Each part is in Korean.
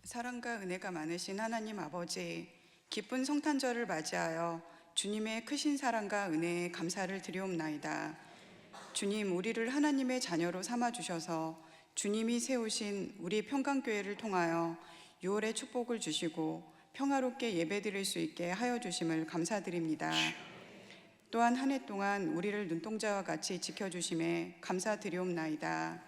사랑과 은혜가 많으신 하나님 아버지, 기쁜 성탄절을 맞이하여 주님의 크신 사랑과 은혜에 감사를 드리옵나이다. 주님, 우리를 하나님의 자녀로 삼아주셔서 주님이 세우신 우리 평강교회를 통하여 6월의 축복을 주시고 평화롭게 예배드릴 수 있게 하여 주심을 감사드립니다. 또한 한 해 동안 우리를 눈동자와 같이 지켜주심에 감사드리옵나이다.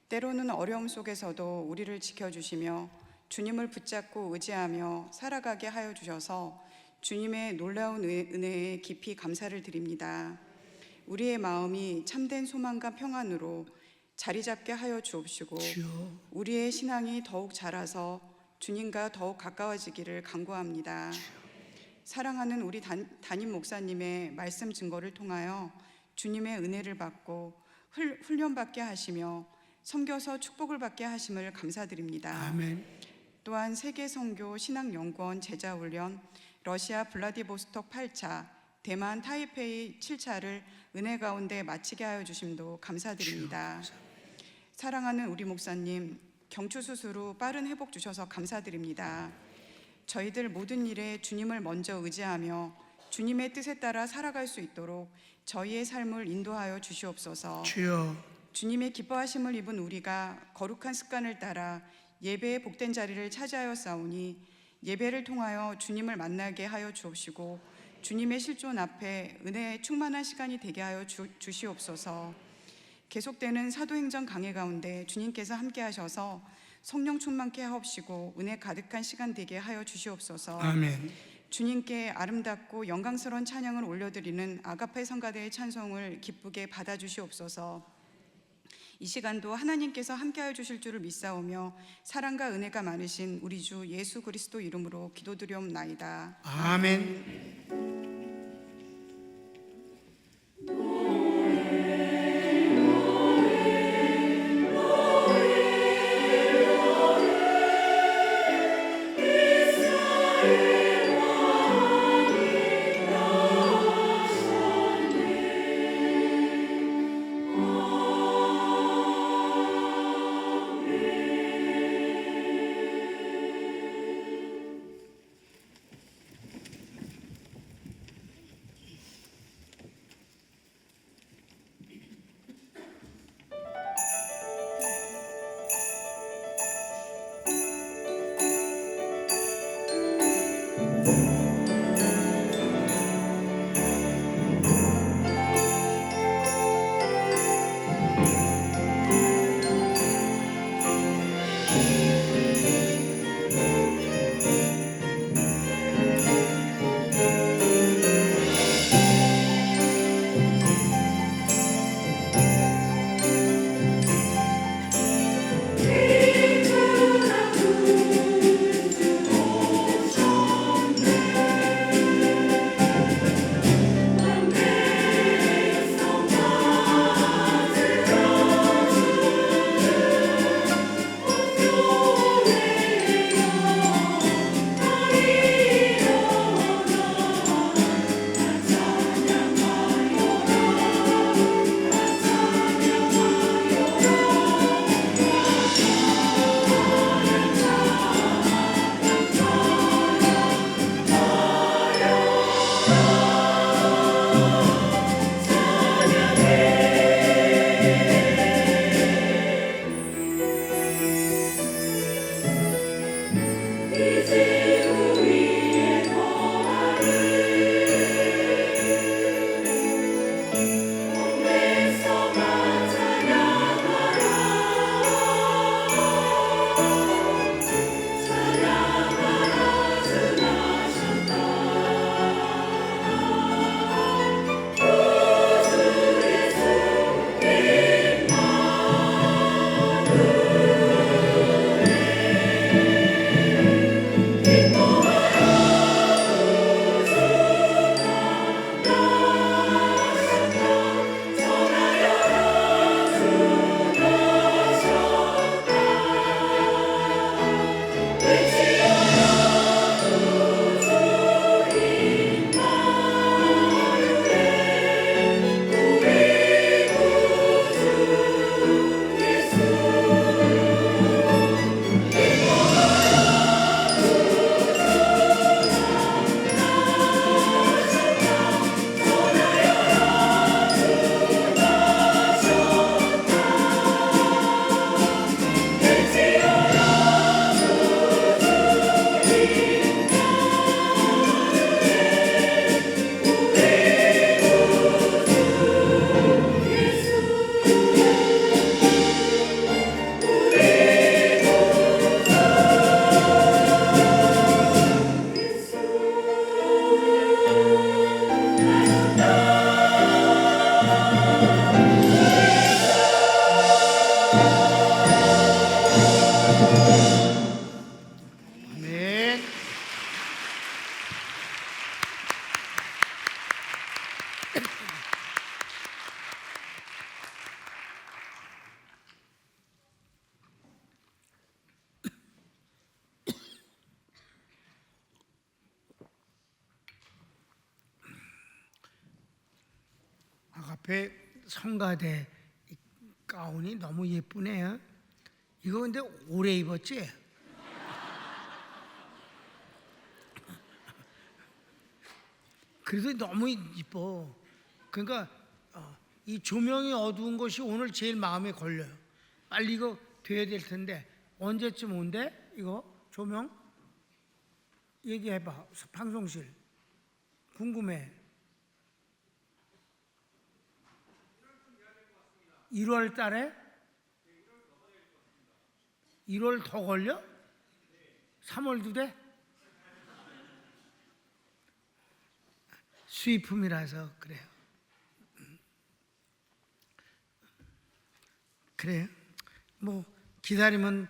때로는 어려움 속에서도 우리를 지켜주시며 주님을 붙잡고 의지하며 살아가게 하여 주셔서 주님의 놀라운 은혜에 깊이 감사를 드립니다. 우리의 마음이 참된 소망과 평안으로 자리 잡게 하여 주옵시고 우리의 신앙이 더욱 자라서 주님과 더욱 가까워지기를 간구합니다. 사랑하는 우리 담임 목사님의 말씀 증거를 통하여 주님의 은혜를 받고 훈련받게 하시며 섬겨서 축복을 받게 하심을 감사드립니다. 아멘. 또한 세계선교 신학연구원 제자훈련 러시아 블라디보스톡 8차, 대만 타이페이 7차를 은혜 가운데 마치게 하여 주심도 감사드립니다. 사랑하는 우리 목사님, 경추수술 후 빠른 회복 주셔서 감사드립니다. 저희들 모든 일에 주님을 먼저 의지하며 주님의 뜻에 따라 살아갈 수 있도록 저희의 삶을 인도하여 주시옵소서. 주여, 주님의 기뻐하심을 입은 우리가 거룩한 습관을 따라 예배의 복된 자리를 차지하여 싸우니 예배를 통하여 주님을 만나게 하여 주옵시고 주님의 실존 앞에 은혜의 충만한 시간이 되게 하여 주시옵소서. 계속되는 사도행전 강해 가운데 주님께서 함께 하셔서 성령 충만케 하옵시고 은혜 가득한 시간 되게 하여 주시옵소서. 아멘. 주님께 아름답고 영광스러운 찬양을 올려드리는 아가페 성가대의 찬송을 기쁘게 받아주시옵소서. 이 시간도 하나님께서 함께하여 주실 줄을 믿사오며 사랑과 은혜가 많으신 우리 주 예수 그리스도 이름으로 기도드리옵나이다. 아멘. 앞에 성가대 가운이 너무 예쁘네요. 이거 근데 오래 입었지? 그래도 너무 이뻐. 그러니까 이 조명이 어두운 것이 오늘 제일 마음에 걸려요. 빨리 이거 돼야 될 텐데 언제쯤 온대? 이거 조명? 얘기해봐. 방송실 궁금해. 1월 달에? 1월 더 걸려? 3월도 돼? 수입품이라서 그래요. 그래요. 뭐 기다리면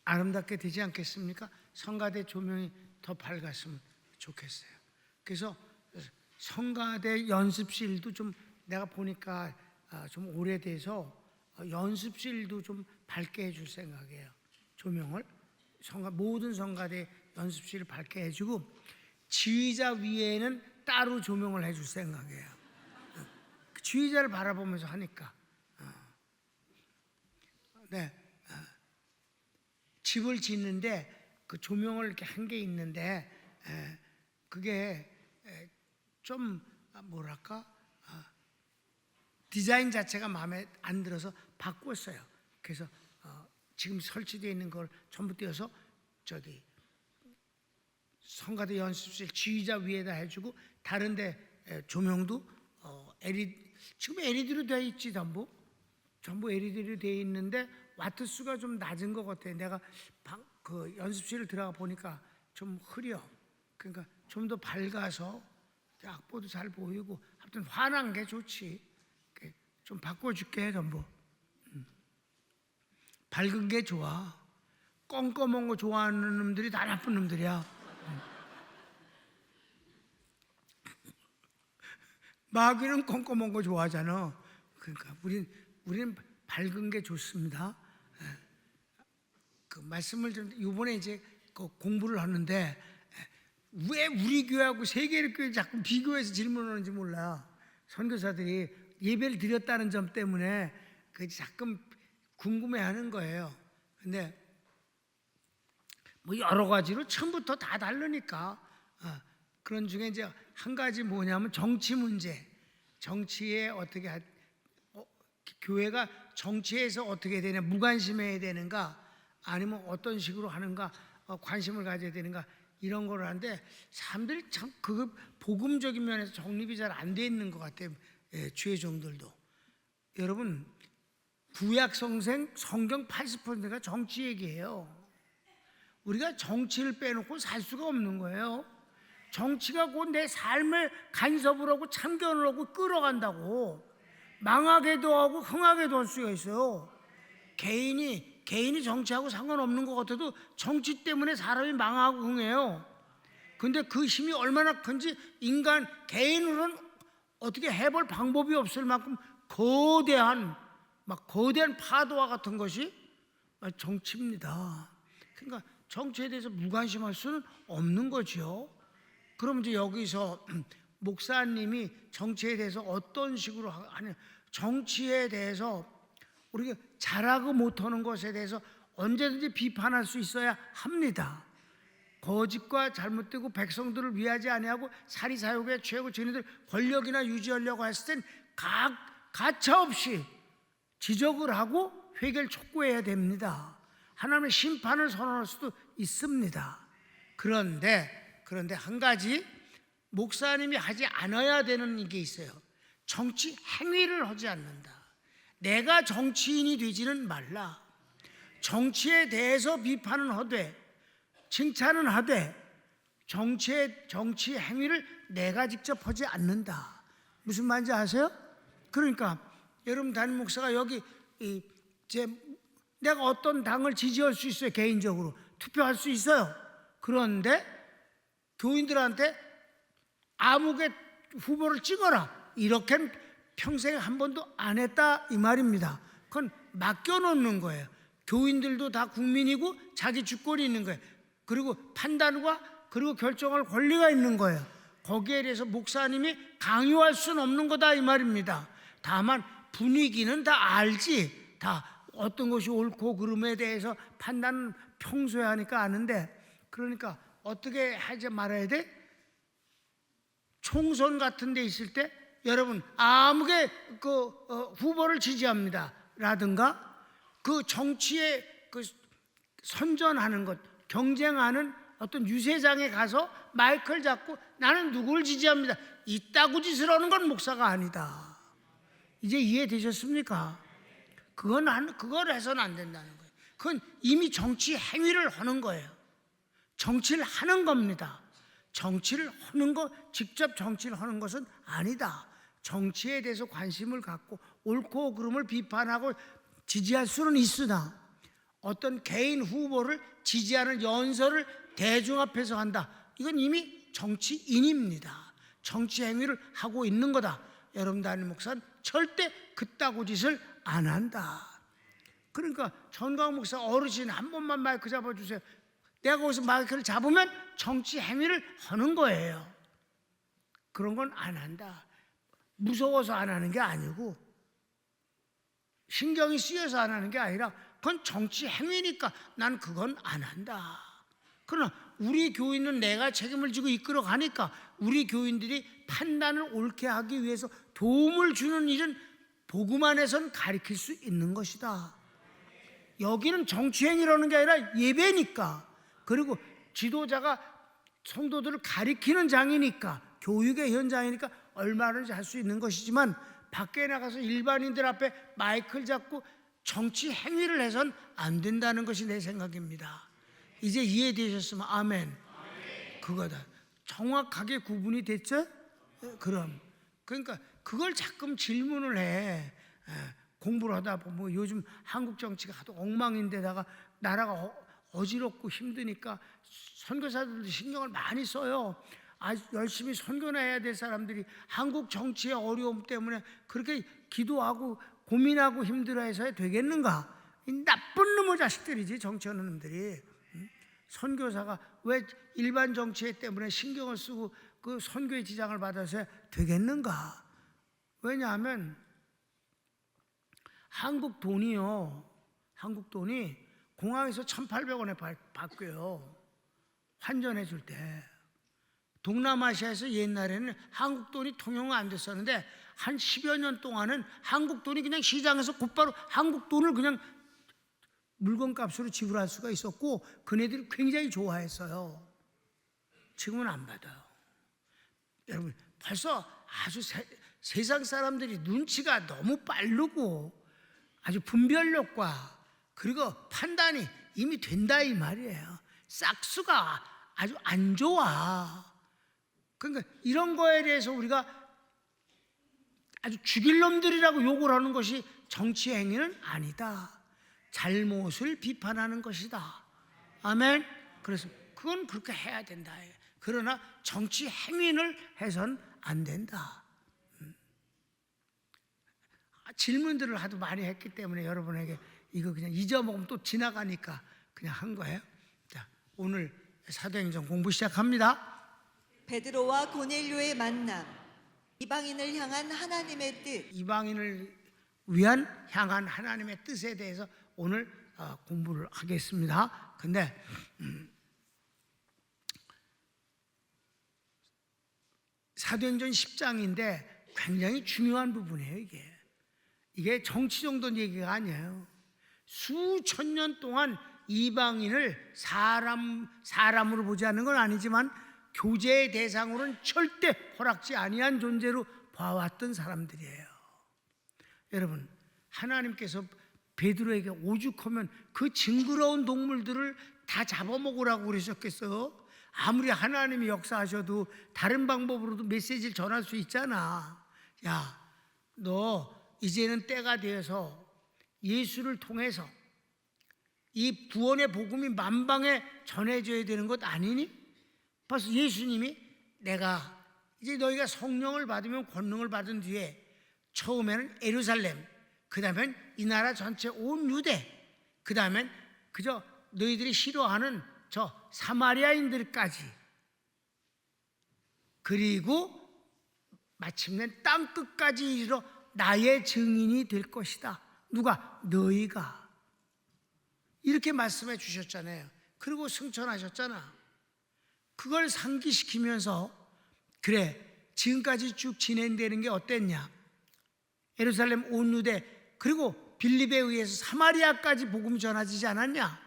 아름답게 되지 않겠습니까? 성가대 조명이 더 밝았으면 좋겠어요. 그래서 성가대 연습실도 좀 내가 보니까 좀 오래돼서 연습실도 좀 밝게 해줄 생각이에요. 조명을 모든 성가대 연습실을 밝게 해주고 지휘자 위에는 따로 조명을 해줄 생각이에요. 지휘자를 바라보면서 하니까. 네, 집을 짓는데 그 조명을 이렇게 한 게 있는데 그게 좀 뭐랄까 디자인 자체가 마음에 안 들어서 바꿨어요. 그래서 지금 설치되어 있는 걸 전부 떼어서 저기 성가대 연습실 지휘자 위에다 해주고 다른데 조명도 지금 LED로 되어 있지 전부 LED로 되어 있는데 와트 수가 좀 낮은 것 같아요. 내가 그 연습실을 들어가 보니까 좀 흐려. 그러니까 좀 더 밝아서 악보도 잘 보이고 하여튼 환한 게 좋지. 좀 바꿔줄게 전부. 밝은 게 좋아. 껌껌한 거 좋아하는 놈들이 다 나쁜 놈들이야. 마귀는 껌껌한 거 좋아하잖아. 그러니까 우리는 밝은 게 좋습니다. 그 말씀을 좀 이번에 이제 그 공부를 하는데 왜 우리 교회하고 세계의 교회 자꾸 비교해서 질문하는지 몰라. 선교사들이 예배를 드렸다는 점 때문에 그 자꾸 궁금해하는 거예요. 근데 뭐 여러 가지로 처음부터 다 다르니까 그런 중에 이제 한 가지 뭐냐면 정치 문제. 정치에 어떻게 교회가 정치에서 어떻게 되냐, 무관심해야 되는가 아니면 어떤 식으로 하는가 관심을 가져야 되는가 이런 걸 하는데 사람들이 참 그 복음적인 면에서 정립이 잘 안 돼 있는 것 같아요. 주의 종들도. 여러분 구약 성경 80%가 정치 얘기예요. 우리가 정치를 빼놓고 살 수가 없는 거예요. 정치가 곧 내 삶을 간섭을 하고 참견을 하고 끌어간다고. 망하게도 하고 흥하게도 할 수가 있어요. 개인이 정치하고 상관없는 것 같아도 정치 때문에 사람이 망하고 흥해요. 근데 그 힘이 얼마나 큰지 개인으로는 어떻게 해볼 방법이 없을 만큼 거대한 파도와 같은 것이 정치입니다. 그러니까 정치에 대해서 무관심할 수는 없는 거죠. 그럼 이제 여기서 목사님이 정치에 대해서 어떤 식으로 하냐, 정치에 대해서 우리가 잘하고 못하는 것에 대해서 언제든지 비판할 수 있어야 합니다. 거짓과 잘못되고 백성들을 위하지 아니하고 사리사욕에 취하고 저희들 권력이나 유지하려고 했을 땐 가차없이 지적을 하고 회개를 촉구해야 됩니다. 하나님의 심판을 선언할 수도 있습니다. 그런데 한 가지 목사님이 하지 않아야 되는 게 있어요. 정치 행위를 하지 않는다. 내가 정치인이 되지는 말라. 정치에 대해서 비판은 하되 칭찬은 하되 정치 행위를 내가 직접 하지 않는다. 무슨 말인지 아세요? 그러니까 여러분 담임 목사가 여기 내가 어떤 당을 지지할 수 있어요. 개인적으로 투표할 수 있어요. 그런데 교인들한테 아무개 후보를 찍어라 이렇게는 평생에 한 번도 안 했다 이 말입니다. 그건 맡겨놓는 거예요. 교인들도 다 국민이고 자기 주권이 있는 거예요. 그리고 판단과 그리고 결정할 권리가 있는 거예요. 거기에 대해서 목사님이 강요할 수는 없는 거다 이 말입니다. 다만 분위기는 다 알지. 다 어떤 것이 옳고 그름에 대해서 판단은 평소에 하니까 아는데, 그러니까 어떻게 하지 말아야 돼? 총선 같은 데 있을 때 여러분 아무게 후보를 지지합니다 라든가 그 정치에 선전하는 것, 경쟁하는 어떤 유세장에 가서 마이크를 잡고 나는 누구를 지지합니다, 이따구 짓을 하는 건 목사가 아니다. 이제 이해되셨습니까? 그걸 해서는 안 된다는 거예요. 그건 이미 정치 행위를 하는 거예요. 정치를 하는 겁니다. 정치를 하는 것, 직접 정치를 하는 것은 아니다. 정치에 대해서 관심을 갖고 옳고 그름을 비판하고 지지할 수는 있으나 어떤 개인 후보를 지지하는 연설을 대중 앞에서 한다, 이건 이미 정치인입니다. 정치 행위를 하고 있는 거다. 여러분 담임 목사는 절대 그따구 짓을 안 한다. 그러니까 전광 목사 어르신 한 번만 마이크 잡아주세요. 내가 거기서 마이크를 잡으면 정치 행위를 하는 거예요. 그런 건 안 한다. 무서워서 안 하는 게 아니고 신경이 쓰여서 안 하는 게 아니라 그건 정치 행위니까 난 그건 안 한다. 그러나 우리 교인은 내가 책임을 지고 이끌어 가니까 우리 교인들이 판단을 옳게 하기 위해서 도움을 주는 일은 복음 안에서는 가르칠 수 있는 것이다. 여기는 정치 행위라는 게 아니라 예배니까, 그리고 지도자가 성도들을 가리키는 장이니까, 교육의 현장이니까 얼마든지 할 수 있는 것이지만 밖에 나가서 일반인들 앞에 마이크를 잡고 정치 행위를 해선 안 된다는 것이 내 생각입니다. 이제 이해되셨으면 아멘. 그거다. 정확하게 구분이 됐죠? 그럼 그러니까 그걸 자꾸 질문을 해. 공부를 하다 보면 요즘 한국 정치가 하도 엉망인데다가 나라가 어지럽고 힘드니까 선교사들도 신경을 많이 써요. 열심히 선교나 해야 될 사람들이 한국 정치의 어려움 때문에 그렇게 기도하고 고민하고 힘들어해서 되겠는가? 이 나쁜 놈의 자식들이지, 정치하는 놈들이. 선교사가 왜 일반 정치 때문에 신경을 쓰고 그 선교의 지장을 받아서 되겠는가? 왜냐하면 한국 돈이요, 한국 돈이 공항에서 1,800원에 바뀌어요. 환전해 줄 때. 동남아시아에서 옛날에는 한국 돈이 통용이 안 됐었는데 한 10여 년 동안은 한국 돈이 그냥 시장에서 곧바로 한국 돈을 그냥 물건값으로 지불할 수가 있었고 그네들이 굉장히 좋아했어요. 지금은 안 받아요. 여러분 벌써 아주 세상 사람들이 눈치가 너무 빠르고 아주 분별력과 그리고 판단이 이미 된다 이 말이에요. 싹수가 아주 안 좋아. 그러니까 이런 거에 대해서 우리가 아주 죽일 놈들이라고 욕을 하는 것이 정치 행위는 아니다. 잘못을 비판하는 것이다. 아멘. 그래서 그건 그렇게 해야 된다. 그러나 정치 행위를 해선 안 된다. 질문들을 하도 많이 했기 때문에 여러분에게 이거 그냥 잊어먹으면 또 지나가니까 그냥 한 거예요. 자, 오늘 사도행전 공부 시작합니다. 베드로와 고넬료의 만남, 이방인을 향한 하나님의 뜻. 이방인을 위한 향한 하나님의 뜻에 대해서 오늘 공부를 하겠습니다. 근데 사도행전 10장인데 굉장히 중요한 부분이에요. 이게 정치 정도는 얘기가 아니에요. 수천 년 동안 이방인을 사람으로 보지 않는 건 아니지만 교제의 대상으로는 절대 허락지 아니한 존재로 봐왔던 사람들이에요. 여러분, 하나님께서 베드로에게 오죽하면 그 징그러운 동물들을 다 잡아먹으라고 그러셨겠어요? 아무리 하나님이 역사하셔도 다른 방법으로도 메시지를 전할 수 있잖아. 야, 너 이제는 때가 되어서 예수를 통해서 이 구원의 복음이 만방에 전해져야 되는 것 아니니? 벌써 예수님이 내가 이제 너희가 성령을 받으면 권능을 받은 뒤에 처음에는 예루살렘, 그 다음엔 이 나라 전체 온 유대, 그 다음엔 그저 너희들이 싫어하는 저 사마리아인들까지 그리고 마침내 땅 끝까지 이르러 나의 증인이 될 것이다. 누가? 너희가. 이렇게 말씀해 주셨잖아요. 그리고 승천하셨잖아. 그걸 상기시키면서 그래, 지금까지 쭉 진행되는 게 어땠냐? 예루살렘 온 유대 그리고 빌립에 의해서 사마리아까지 복음이 전해지지 않았냐?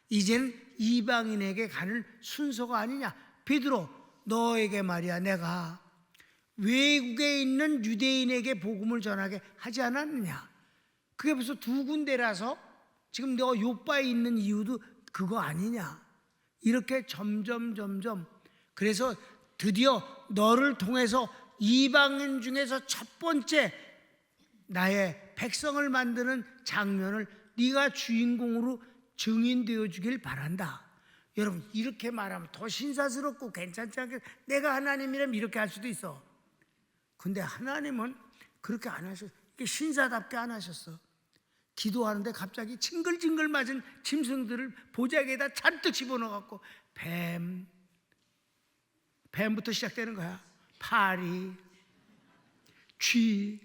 이제는 이방인에게 가는 순서가 아니냐? 베드로, 너에게 말이야 내가 외국에 있는 유대인에게 복음을 전하게 하지 않았느냐? 그게 벌써 두 군데라서 지금 너 요바에 있는 이유도 그거 아니냐? 이렇게 점점 그래서 드디어 너를 통해서 이방인 중에서 첫 번째 나의 백성을 만드는 장면을 네가 주인공으로 증인되어 주길 바란다. 여러분, 이렇게 말하면 더 신사스럽고 괜찮지 않겠어? 내가 하나님이라면 이렇게 할 수도 있어. 근데 하나님은 그렇게 안 하셨어. 이게 신사답게 안 하셨어. 기도하는데 갑자기 징글징글 맞은 짐승들을 보자기에다 잔뜩 집어넣어갖고 뱀부터 시작되는 거야. 파리, 쥐,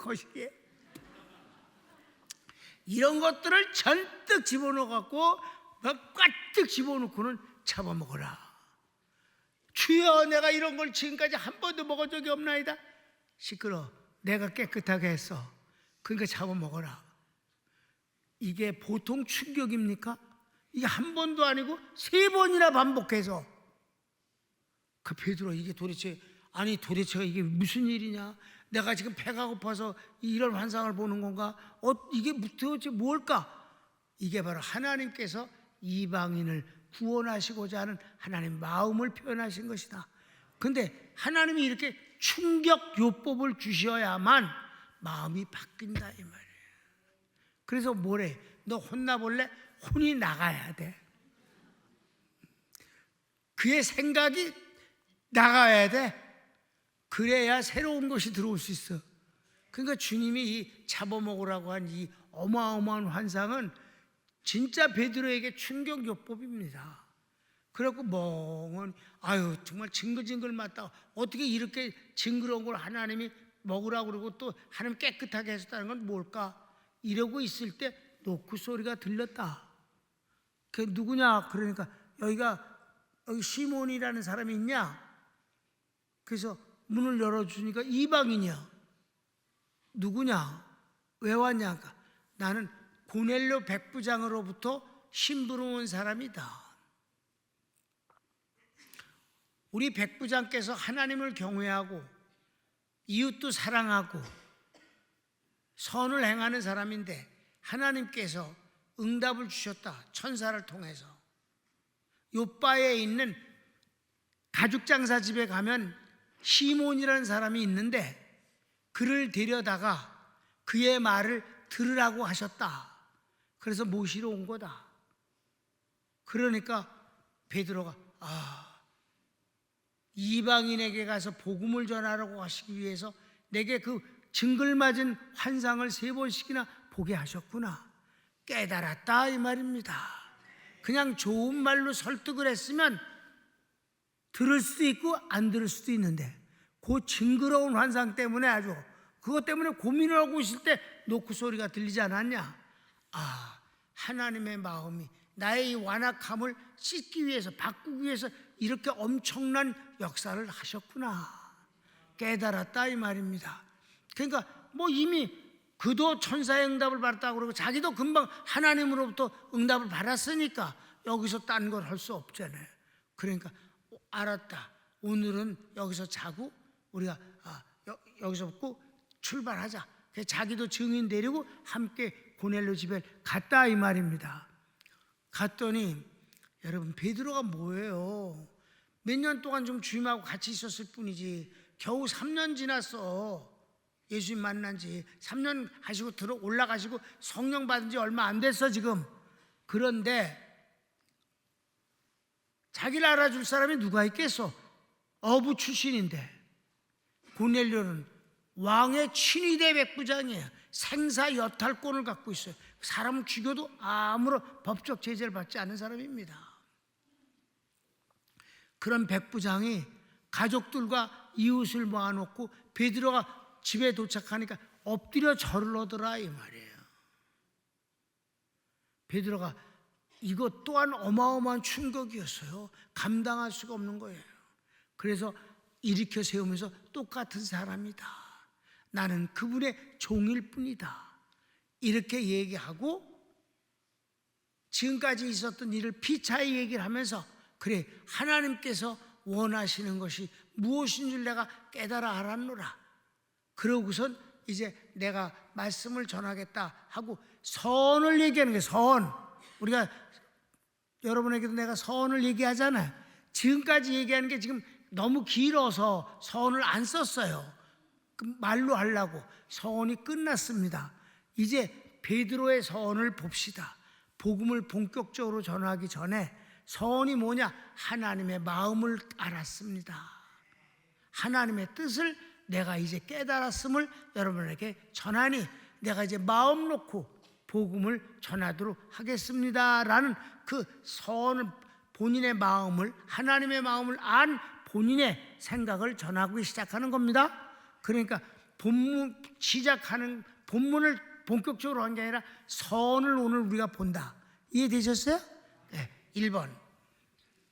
거시기에 이런 것들을 잔뜩 집어넣어갖고 막 꽉뜩 집어넣고는 잡아먹어라. 주여, 내가 이런 걸 지금까지 한 번도 먹은 적이 없나이다. 시끄러. 내가 깨끗하게 했어. 그러니까 잡아먹어라. 이게 보통 충격입니까? 이게 한 번도 아니고 3번이나 반복해서. 그 베드로, 이게 도대체 이게 무슨 일이냐? 내가 지금 배가 고파서 이런 환상을 보는 건가? 이게 도대체 뭘까? 이게 바로 하나님께서 이방인을 구원하시고자 하는 하나님 마음을 표현하신 것이다. 근데 하나님이 이렇게 충격 요법을 주셔야만 마음이 바뀐다 이 말이에요. 그래서 뭐래? 너 혼나볼래? 혼이 나가야 돼. 그의 생각이 나가야 돼. 그래야 새로운 것이 들어올 수 있어. 그러니까 주님이 이 잡아먹으라고 한 이 어마어마한 환상은 진짜 베드로에게 충격요법입니다. 그래갖고 멍은 정말 징글징글 맞다가 어떻게 이렇게 징그러운 걸 하나님이 먹으라고 그러고 또 하나님 깨끗하게 하셨다는 건 뭘까? 이러고 있을 때 노크 소리가 들렸다. 그게 누구냐? 그러니까 여기 시몬이라는 사람이 있냐? 그래서 문을 열어주니까 이방인이야. 누구냐? 왜 왔냐? 그러니까 나는 고넬료 백부장으로부터 심부름 온 사람이다. 우리 백부장께서 하나님을 경외하고 이웃도 사랑하고 선을 행하는 사람인데 하나님께서 응답을 주셨다. 천사를 통해서. 요바에 있는 가죽장사 집에 가면 시몬이라는 사람이 있는데 그를 데려다가 그의 말을 들으라고 하셨다. 그래서 모시러 온 거다. 그러니까 베드로가 이방인에게 가서 복음을 전하라고 하시기 위해서 내게 그 징글맞은 환상을 3번씩이나 보게 하셨구나. 깨달았다 이 말입니다. 그냥 좋은 말로 설득을 했으면 들을 수도 있고 안 들을 수도 있는데 그 징그러운 환상 때문에 아주 그것 때문에 고민을 하고 있을 때 노크 소리가 들리지 않았냐? 하나님의 마음이 나의 이 완악함을 씻기 위해서 바꾸기 위해서 이렇게 엄청난 역사를 하셨구나. 깨달았다 이 말입니다. 그러니까 이미 그도 천사의 응답을 받았다고 그러고 자기도 금방 하나님으로부터 응답을 받았으니까 여기서 딴 걸 할 수 없잖아요. 그러니까 알았다. 오늘은 여기서 자고 우리가 여기서 먹고 출발하자. 그래서 자기도 증인 데리고 함께 고넬료 집에 갔다 이 말입니다. 갔더니 여러분 베드로가 뭐예요? 몇 년 동안 좀 주님하고 같이 있었을 뿐이지 겨우 3년 지났어. 예수님 만난 지 3년 하시고 올라가시고 성령 받은 지 얼마 안 됐어 지금. 그런데 자기를 알아줄 사람이 누가 있겠어? 어부 출신인데 고넬료는 왕의 친위대 백부장이에요. 생사 여탈권을 갖고 있어요. 사람을 죽여도 아무런 법적 제재를 받지 않는 사람입니다. 그런 백부장이 가족들과 이웃을 모아놓고 베드로가 집에 도착하니까 엎드려 절을 하더라 이 말이에요. 베드로가 이것 또한 어마어마한 충격이었어요. 감당할 수가 없는 거예요. 그래서 일으켜 세우면서 똑같은 사람이다, 나는 그분의 종일 뿐이다, 이렇게 얘기하고 지금까지 있었던 일을 피차에 얘기를 하면서 그래, 하나님께서 원하시는 것이 무엇인 줄 내가 깨달아 알았노라. 그러고선 이제 내가 말씀을 전하겠다 하고 선을 얘기하는 거예요. 선. 우리가 여러분에게도 내가 선을 얘기하잖아요. 지금까지 얘기하는 게 지금 너무 길어서 선을 안 썼어요. 말로 하려고. 선이 끝났습니다. 이제 베드로의 선을 봅시다. 복음을 본격적으로 전하기 전에 선이 뭐냐? 하나님의 마음을 알았습니다. 하나님의 뜻을 내가 이제 깨달았음을 여러분에게 전하니 내가 이제 마음 놓고 복음을 전하도록 하겠습니다 라는 그 선을, 본인의 마음을, 하나님의 마음을 안 본인의 생각을 전하고 시작하는 겁니다. 그러니까 본문을 본격적으로 한 게 아니라 선을 오늘 우리가 본다. 이해되셨어요? 네, 1번.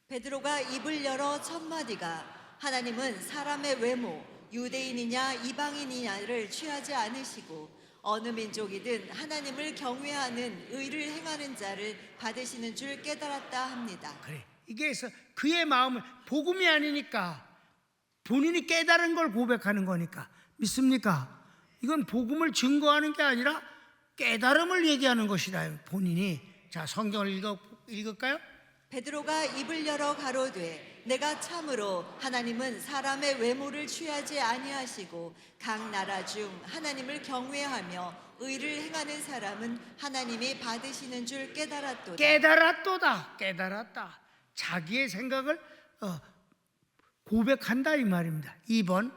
베드로가 입을 열어 첫마디가 하나님은 사람의 외모, 유대인이냐 이방인이냐를 취하지 않으시고 어느 민족이든 하나님을 경외하는 의를 행하는 자를 받으시는 줄 깨달았다 합니다. 그래, 이게 해서 그의 마음을, 복음이 아니니까 본인이 깨달은 걸 고백하는 거니까. 믿습니까? 이건 복음을 증거하는 게 아니라 깨달음을 얘기하는 것이라. 본인이. 자, 성경을 읽을까요? 베드로가 입을 열어 가로되 내가 참으로 하나님은 사람의 외모를 취하지 아니하시고 각 나라 중 하나님을 경외하며 의를 행하는 사람은 하나님이 받으시는 줄 깨달았도다. 깨달았다. 자기의 생각을 고백한다 이 말입니다. 2번.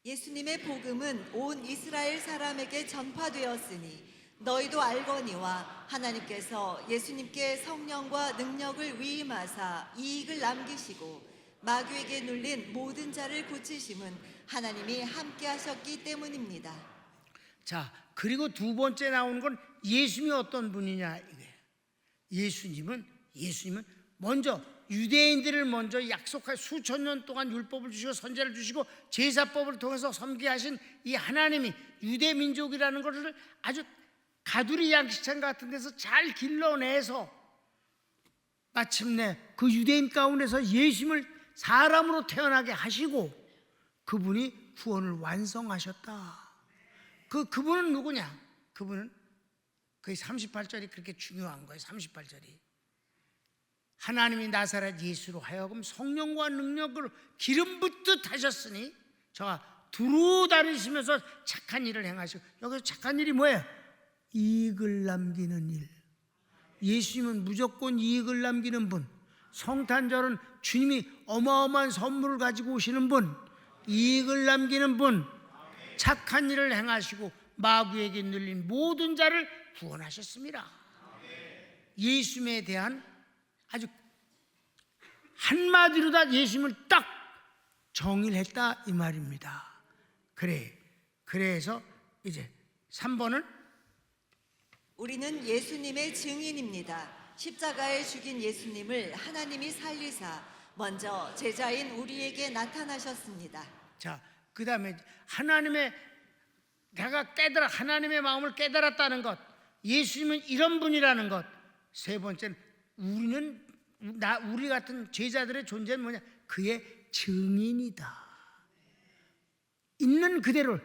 예수님의 복음은 온 이스라엘 사람에게 전파되었으니 너희도 알거니와 하나님께서 예수님께 성령과 능력을 위임하사 이익을 남기시고 마귀에게 눌린 모든 자를 고치심은 하나님이 함께 하셨기 때문입니다. 자, 그리고 두 번째 나오는 건 예수님이 어떤 분이냐 이게. 예수님은 먼저 유대인들을 먼저 약속할 수천 년 동안 율법을 주시고 선제를 주시고 제사법을 통해서 섬기게 하신 이 하나님이 유대 민족이라는 것을 아주 가두리 양식장 같은 데서 잘 길러내서 마침내 그 유대인 가운데서 예수님을 사람으로 태어나게 하시고 그분이 구원을 완성하셨다. 그분은 누구냐? 그분은 거의 38절이 그렇게 중요한 거예요. 38절이 하나님이 나사렛 예수로 하여금 성령과 능력으로 기름 붓듯 하셨으니 저가 두루 다니시면서 착한 일을 행하시고, 여기서 착한 일이 뭐예요? 이익을 남기는 일. 예수님은 무조건 이익을 남기는 분. 성탄절은 주님이 어마어마한 선물을 가지고 오시는 분, 이익을 남기는 분, 착한 일을 행하시고 마귀에게 눌린 모든 자를 구원하셨습니다. 예수님에 대한 아주 한마디로 다 예수님을 딱 정의를 했다 이 말입니다. 그래서 이제 3번은 우리는 예수님의 증인입니다. 십자가에 죽인 예수님을 하나님이 살리사 먼저 제자인 우리에게 나타나셨습니다. 자, 그 다음에 하나님의 마음을 깨달았다는 것, 예수님은 이런 분이라는 것. 세 번째는 우리 같은 제자들의 존재는 뭐냐? 그의 증인이다. 있는 그대로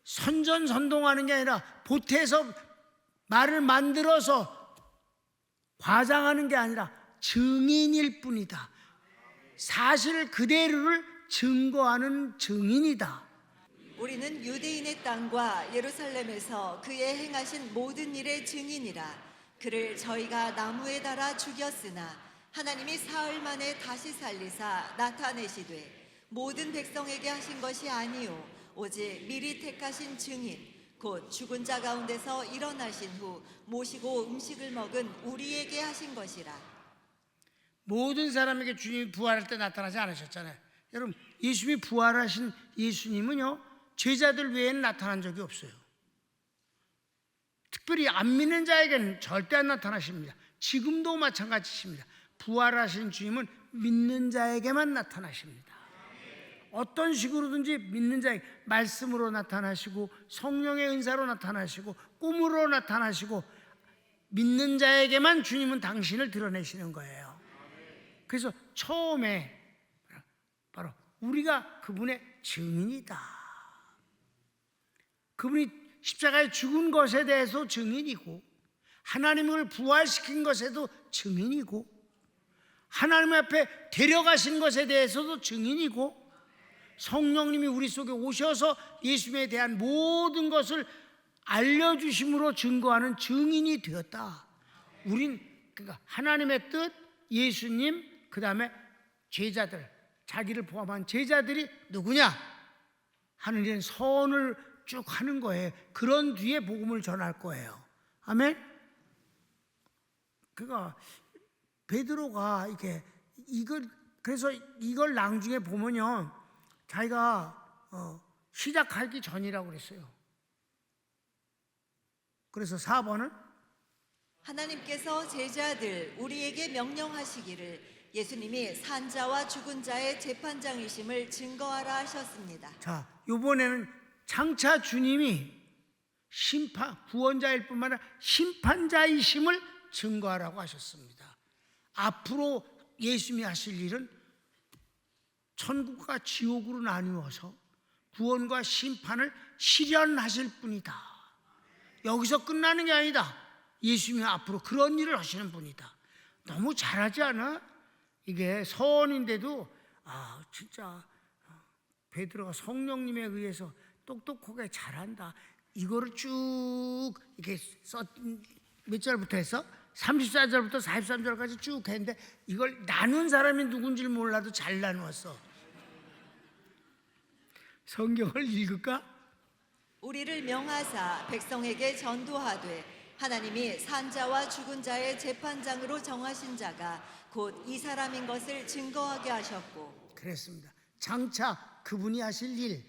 선전선동하는 게 아니라 보태서 말을 만들어서 과장하는 게 아니라 증인일 뿐이다. 사실 그대로를 증거하는 증인이다. 우리는 유대인의 땅과 예루살렘에서 그의 행하신 모든 일의 증인이라. 그를 저희가 나무에 달아 죽였으나 하나님이 사흘 만에 다시 살리사 나타내시되 모든 백성에게 하신 것이 아니요 오직 미리 택하신 증인 곧 죽은 자 가운데서 일어나신 후 모시고 음식을 먹은 우리에게 하신 것이라. 모든 사람에게 주님이 부활할 때 나타나지 않으셨잖아요. 여러분, 예수님이 부활하신 예수님은요, 제자들 외에는 나타난 적이 없어요. 특별히 안 믿는 자에게는 절대 안 나타나십니다. 지금도 마찬가지십니다. 부활하신 주님은 믿는 자에게만 나타나십니다. 어떤 식으로든지 믿는 자에게 말씀으로 나타나시고, 성령의 은사로 나타나시고, 꿈으로 나타나시고, 믿는 자에게만 주님은 당신을 드러내시는 거예요. 그래서 처음에 바로 우리가 그분의 증인이다. 그분이 십자가에 죽은 것에 대해서 증인이고, 하나님을 부활시킨 것에도 증인이고, 하나님 앞에 데려가신 것에 대해서도 증인이고, 성령님이 우리 속에 오셔서 예수님에 대한 모든 것을 알려주심으로 증거하는 증인이 되었다. 우린 그러니까 하나님의 뜻, 예수님, 그 다음에 제자들, 자기를 포함한 제자들이 누구냐 하는 일은 선을 쭉 하는 거예요. 그런 뒤에 복음을 전할 거예요. 아멘. 그러니까 베드로가 이게 그래서 이걸 낭중에 보면요, 자기가 시작하기 전이라고 그랬어요. 그래서 4번은 하나님께서 제자들 우리에게 명령하시기를 예수님이 산자와 죽은 자의 재판장이심을 증거하라 하셨습니다. 자, 이번에는 장차 주님이 구원자일 뿐만 아니라 심판자이심을 증거하라고 하셨습니다. 앞으로 예수님이 하실 일은 천국과 지옥으로 나누어서 구원과 심판을 실현하실 분이다. 여기서 끝나는 게 아니다. 예수님이 앞으로 그런 일을 하시는 분이다. 너무 잘하지 않아? 이게 서원인데도 진짜 베드로가 성령님에 의해서 똑똑하게 잘한다. 이거를 쭉 이렇게 몇 절부터 해서 34절부터 43절까지 쭉 했는데 이걸 나눈 사람이 누군지 몰라도 잘 나누었어. 성경을 읽을까? 우리를 명하사 백성에게 전도하되 하나님이 산자와 죽은 자의 재판장으로 정하신 자가 곧 이 사람인 것을 증거하게 하셨고. 그랬습니다. 장차 그분이 하실 일.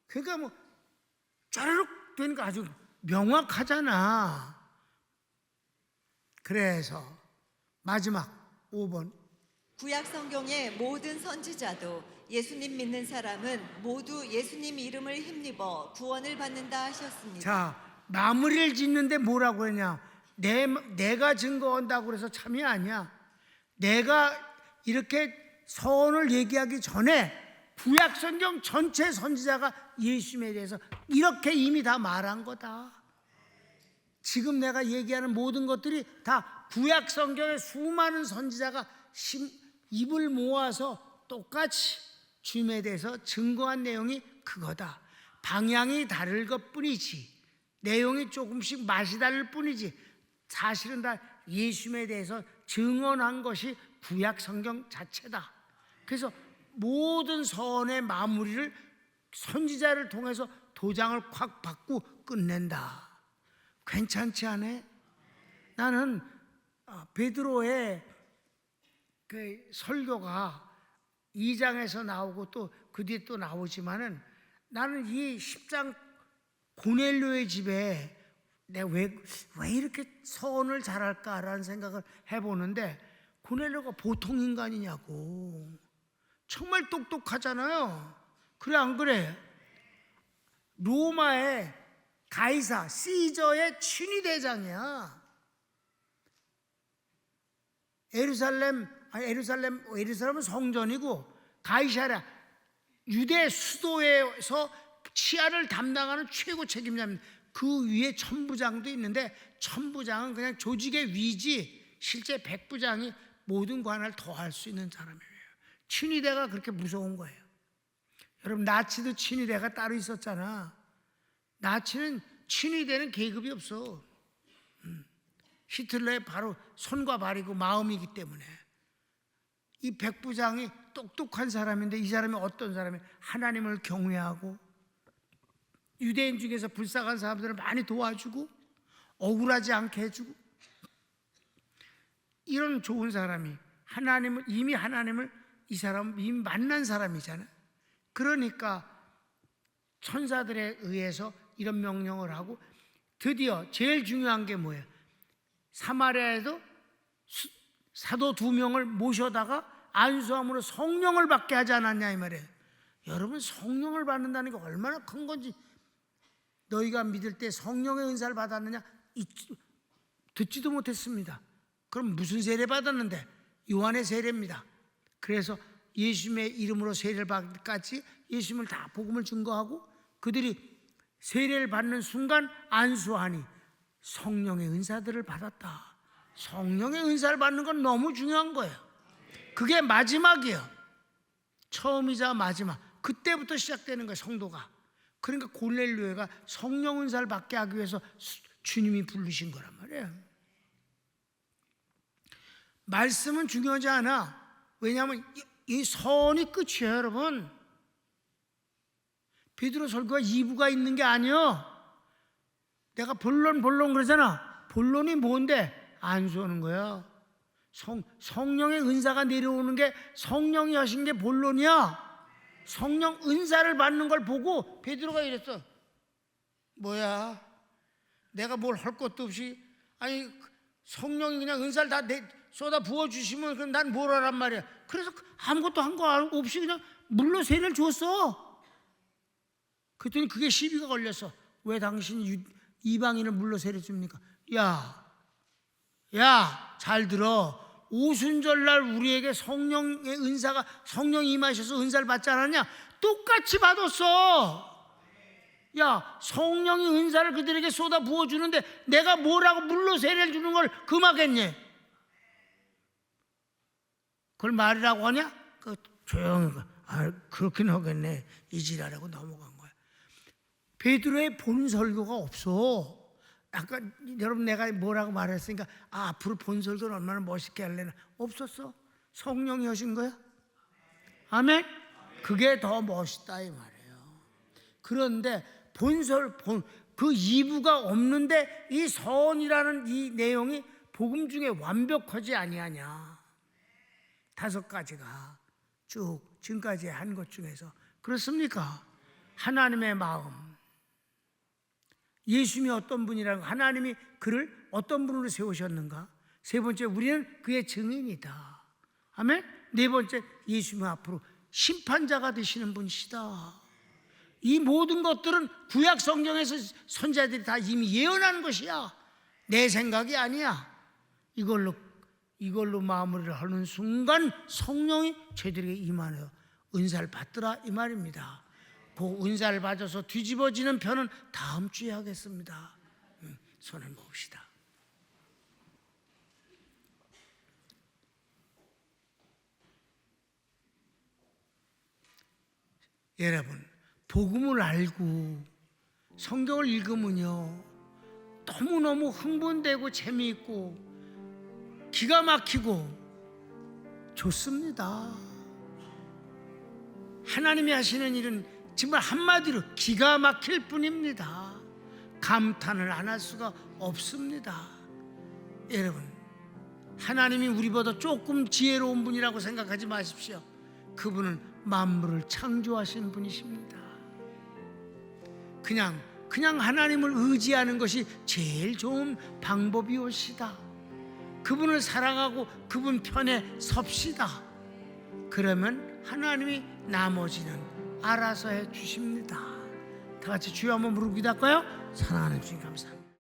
그러니까 뭐 짜르륵 되니까 아주 명확하잖아. 그래서 마지막 5번. 구약 성경의 모든 선지자도 예수님 믿는 사람은 모두 예수님 이름을 힘입어 구원을 받는다 하셨습니다. 자, 마무리를 짓는데 뭐라고 했냐? 내가 증거한다고 그래서 참이 아니야. 내가 이렇게 서원을 얘기하기 전에 구약 성경 전체 선지자가 예수님에 대해서 이렇게 이미 다 말한 거다. 지금 내가 얘기하는 모든 것들이 다 구약 성경의 수많은 선지자가 입을 모아서 똑같이 주님에 대해서 증거한 내용이 그거다. 방향이 다를 것뿐이지, 내용이 조금씩 맛이 다를 뿐이지, 사실은 다 예수님에 대해서 증언한 것이 구약 성경 자체다. 그래서 모든 서원의 마무리를 선지자를 통해서 도장을 콱 받고 끝낸다. 괜찮지 않아? 나는 베드로의 그 설교가 2장에서 나오고 또 그 뒤에 또 나오지만은 나는 이 10장 고넬료의 집에 내가 왜 이렇게 서원을 잘할까라는 생각을 해보는데, 고넬료가 보통 인간이냐고. 정말 똑똑하잖아요. 그래 안 그래? 로마의 가이사 시저의 친위대장이야. 예루살렘은 성전이고 가이사랴 유대 수도에서 치안을 담당하는 최고 책임자입니다. 그 위에 천부장도 있는데 천부장은 그냥 조직의 위지 실제 백부장이 모든 관할 더 할 수 있는 사람이에요. 친위대가 그렇게 무서운 거예요. 여러분, 나치도 친위대가 따로 있었잖아. 나치는 친위대는 계급이 없어. 히틀러의 바로 손과 발이고 마음이기 때문에. 이 백부장이 똑똑한 사람인데 이 사람이 어떤 사람이 하나님을 경외하고 유대인 중에서 불쌍한 사람들을 많이 도와주고 억울하지 않게 해주고, 이런 좋은 사람이 이미 하나님을 이 사람 이미 만난 사람이잖아. 그러니까 천사들에 의해서 이런 명령을 하고, 드디어 제일 중요한 게 뭐예요? 사마리아에도 사도 2명을 모셔다가 안수함으로 성령을 받게 하지 않았냐 이 말이에요. 여러분, 성령을 받는다는 게 얼마나 큰 건지. 너희가 믿을 때 성령의 은사를 받았느냐? 듣지도 못했습니다. 그럼 무슨 세례 받았는데? 요한의 세례입니다. 그래서 예수님의 이름으로 세례를 받기까지 예수님을 다 복음을 증거하고, 그들이 세례를 받는 순간 안수하니 성령의 은사들을 받았다. 성령의 은사를 받는 건 너무 중요한 거예요. 그게 마지막이에요. 처음이자 마지막. 그때부터 시작되는 거예요, 성도가. 그러니까 골넬료가 성령 은사를 받게 하기 위해서 주님이 부르신 거란 말이에요. 말씀은 중요하지 않아. 왜냐하면 이 선이 끝이에요, 여러분. 베드로 설교가 2부가 있는 게 아니에요. 내가 본론 그러잖아. 본론이 뭔데? 안수하는 거야. 성령의 은사가 내려오는 게, 성령이 하신 게 본론이야. 성령 은사를 받는 걸 보고 베드로가 이랬어. 뭐야, 내가 뭘 할 것도 없이, 아니 성령이 그냥 은사를 다 쏟아 부어주시면 그럼 난 뭘 하란 말이야. 그래서 아무것도 한 거 없이 그냥 물로 세례를 줬어. 그랬더니 그게 시비가 걸렸어. 왜 당신이 이방인을 물로 세례 줍니까? 야, 잘 들어. 오순절날 우리에게 성령의 은사가, 성령이 임하셔서 은사를 받지 않았냐? 똑같이 받았어. 야, 성령이 은사를 그들에게 쏟아 부어주는데 내가 뭐라고 물로 세례를 주는 걸 금하겠니? 그걸 말이라고 하냐? 조용히, 그렇긴 하겠네. 이지라라고 넘어간 거야. 베드로의 본 설교가 없어. 아까 여러분 내가 뭐라고 말했으니까 앞으로 본 설교를 얼마나 멋있게 할래나. 없었어. 성령이 하신 거야. 아멘. 그게 더 멋있다 이 말이에요. 그런데 그 2부가 없는데 이 선이라는 이 내용이 복음 중에 완벽하지 아니하냐. 5가지가 쭉 지금까지 한 것 중에서. 그렇습니까? 하나님의 마음, 예수님이 어떤 분이라고, 하나님이 그를 어떤 분으로 세우셨는가. 3번째, 우리는 그의 증인이다. 아멘. 4번째, 예수님 앞으로 심판자가 되시는 분이시다. 이 모든 것들은 구약 성경에서 선자들이 다 이미 예언하는 것이야. 내 생각이 아니야. 이걸로 마무리를 하는 순간 성령이 저희들에게 임하여 은사를 받더라 이 말입니다. 그 은사를 받아서 뒤집어지는 편은 다음 주에 하겠습니다. 손을 모읍시다. 여러분, 복음을 알고 성경을 읽으면요, 너무너무 흥분되고 재미있고 기가 막히고 좋습니다. 하나님이 하시는 일은 정말 한마디로 기가 막힐 뿐입니다. 감탄을 안 할 수가 없습니다. 여러분, 하나님이 우리보다 조금 지혜로운 분이라고 생각하지 마십시오. 그분은 만물을 창조하신 분이십니다. 그냥 하나님을 의지하는 것이 제일 좋은 방법이옵시다. 그분을 사랑하고 그분 편에 섭시다. 그러면 하나님이 나머지는 알아서 해 주십니다. 다 같이 주여 한번 무릎 기도할까요? 사랑하는 주님 감사합니다.